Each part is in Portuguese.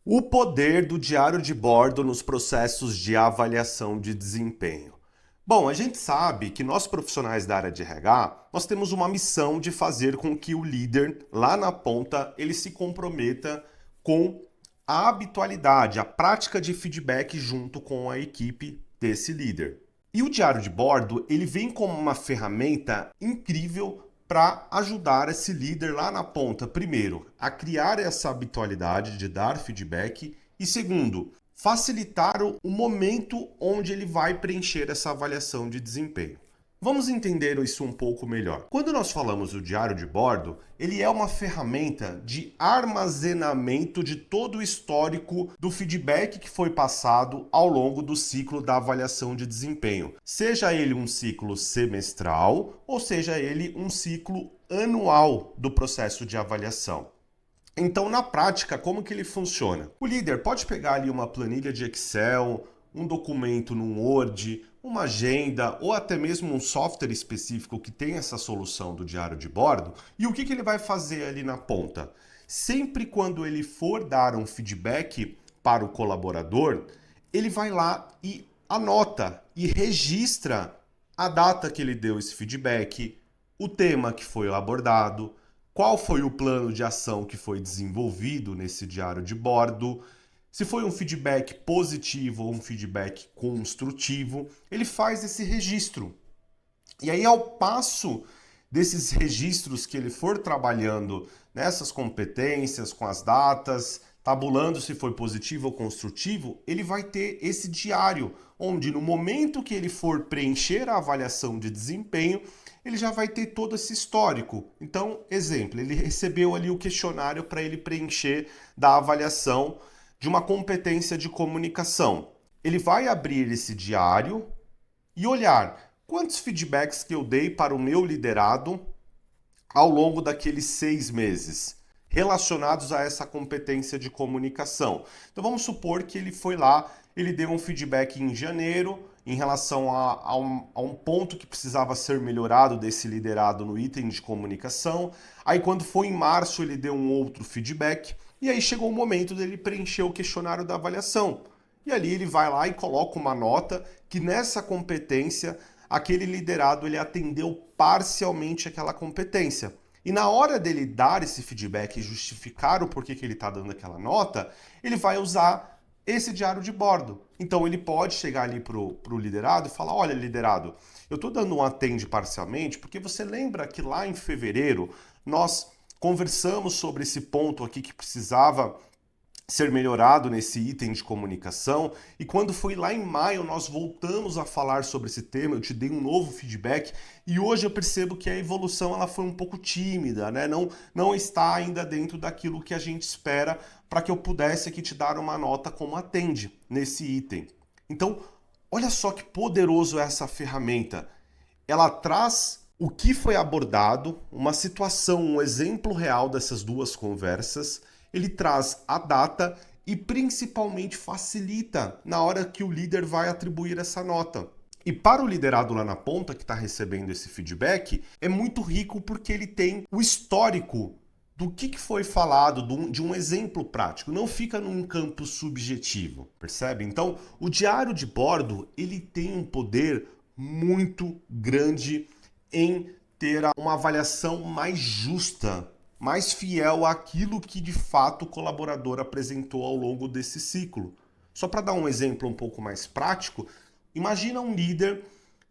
O poder do diário de bordo nos processos de avaliação de desempenho. Bom, a gente sabe que nós profissionais da área de RH, nós temos uma missão de fazer com que o líder lá na ponta, ele se comprometa com a habitualidade, a prática de feedback junto com a equipe desse líder. E o diário de bordo, ele vem como uma ferramenta incrível para ajudar esse líder lá na ponta, primeiro, a criar essa habitualidade de dar feedback e segundo, facilitar o momento onde ele vai preencher essa avaliação de desempenho. Vamos entender isso um pouco melhor. Quando nós falamos do diário de bordo, ele é uma ferramenta de armazenamento de todo o histórico do feedback que foi passado ao longo do ciclo da avaliação de desempenho. Seja ele um ciclo semestral ou seja ele um ciclo anual do processo de avaliação. Então, na prática, como que ele funciona? O líder pode pegar ali uma planilha de Excel, um documento no Word, uma agenda ou até mesmo um software específico que tem essa solução do diário de bordo. E o que ele vai fazer ali na ponta? Sempre quando ele for dar um feedback para o colaborador, ele vai lá e anota e registra a data que ele deu esse feedback, o tema que foi abordado, qual foi o plano de ação que foi desenvolvido nesse diário de bordo, se foi um feedback positivo ou um feedback construtivo, ele faz esse registro. E aí, ao passo desses registros que ele for trabalhando nessas competências, com as datas, tabulando se foi positivo ou construtivo, ele vai ter esse diário, onde no momento que ele for preencher a avaliação de desempenho, ele já vai ter todo esse histórico. Então, exemplo, ele recebeu ali o questionário para ele preencher da avaliação de uma competência de comunicação. Ele vai abrir esse diário e olhar quantos feedbacks que eu dei para o meu liderado ao longo daqueles 6 meses relacionados a essa competência de comunicação. Então vamos supor que ele foi lá, ele deu um feedback em janeiro em relação a um ponto que precisava ser melhorado desse liderado no item de comunicação. Aí quando foi em março ele deu um outro feedback e aí chegou o momento dele preencher o questionário da avaliação. E ali ele vai lá e coloca uma nota que nessa competência aquele liderado ele atendeu parcialmente aquela competência. E na hora dele dar esse feedback e justificar o porquê que ele está dando aquela nota, ele vai usar esse diário de bordo. Então ele pode chegar ali pro liderado e falar, olha liderado, eu estou dando um atende parcialmente porque você lembra que lá em fevereiro nós conversamos sobre esse ponto aqui que precisava ser melhorado nesse item de comunicação e quando foi lá em maio nós voltamos a falar sobre esse tema, eu te dei um novo feedback e hoje eu percebo que a evolução ela foi um pouco tímida, né? Não está ainda dentro daquilo que a gente espera para que eu pudesse aqui te dar uma nota como atende nesse item. Então, olha só que poderoso é essa ferramenta. Ela traz o que foi abordado, uma situação, um exemplo real dessas duas conversas, ele traz a data e principalmente facilita na hora que o líder vai atribuir essa nota. E para o liderado lá na ponta que está recebendo esse feedback, é muito rico porque ele tem o histórico do que foi falado, de um exemplo prático, não fica num campo subjetivo, percebe? Então, o diário de bordo, ele tem um poder muito grande em ter uma avaliação mais justa, mais fiel àquilo que de fato o colaborador apresentou ao longo desse ciclo. Só para dar um exemplo um pouco mais prático, imagina um líder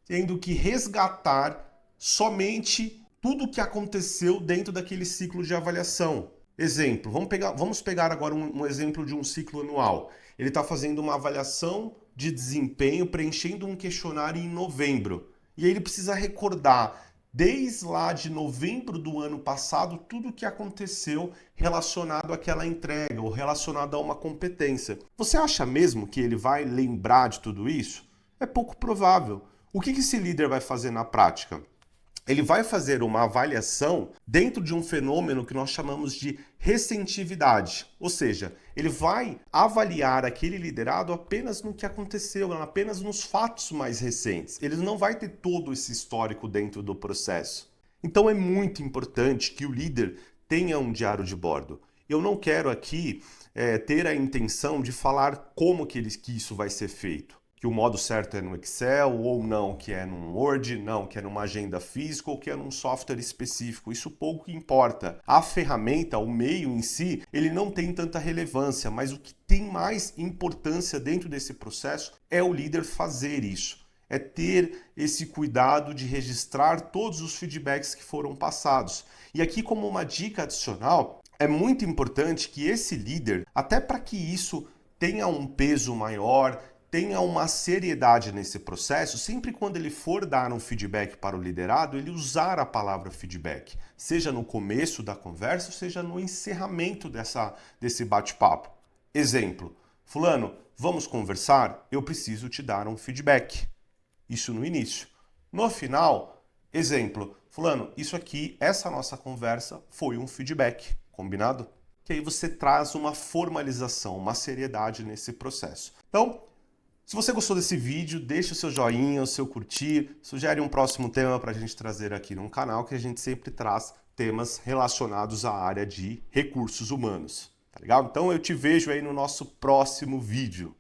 tendo que resgatar somente tudo o que aconteceu dentro daquele ciclo de avaliação. Exemplo, vamos pegar agora um exemplo de um ciclo anual. Ele está fazendo uma avaliação de desempenho, preenchendo um questionário em novembro. E aí ele precisa recordar desde lá de novembro do ano passado, tudo o que aconteceu relacionado àquela entrega ou relacionado a uma competência. Você acha mesmo que ele vai lembrar de tudo isso? É pouco provável. O que esse líder vai fazer na prática? Ele vai fazer uma avaliação dentro de um fenômeno que nós chamamos de recensividade. Ou seja, ele vai avaliar aquele liderado apenas no que aconteceu, apenas nos fatos mais recentes. Ele não vai ter todo esse histórico dentro do processo. Então é muito importante que o líder tenha um diário de bordo. Eu não quero aqui ter a intenção de falar como que isso vai ser feito. Que o modo certo é no Excel, ou não, que é num Word, não, que é numa agenda física, ou que é num software específico. Isso pouco importa. A ferramenta, o meio em si, ele não tem tanta relevância, mas o que tem mais importância dentro desse processo é o líder fazer isso. É ter esse cuidado de registrar todos os feedbacks que foram passados. E aqui, como uma dica adicional, é muito importante que esse líder, até para que isso tenha um peso maior, tenha uma seriedade nesse processo, sempre quando ele for dar um feedback para o liderado, ele usar a palavra feedback, seja no começo da conversa, seja no encerramento desse bate-papo. Exemplo, fulano, vamos conversar? Eu preciso te dar um feedback. Isso no início. No final, exemplo, fulano, isso aqui, essa nossa conversa foi um feedback, combinado? Que aí você traz uma formalização, uma seriedade nesse processo. Então, se você gostou desse vídeo, deixa o seu joinha, o seu curtir, sugere um próximo tema para a gente trazer aqui no canal, que a gente sempre traz temas relacionados à área de recursos humanos, tá legal? Então eu te vejo aí no nosso próximo vídeo.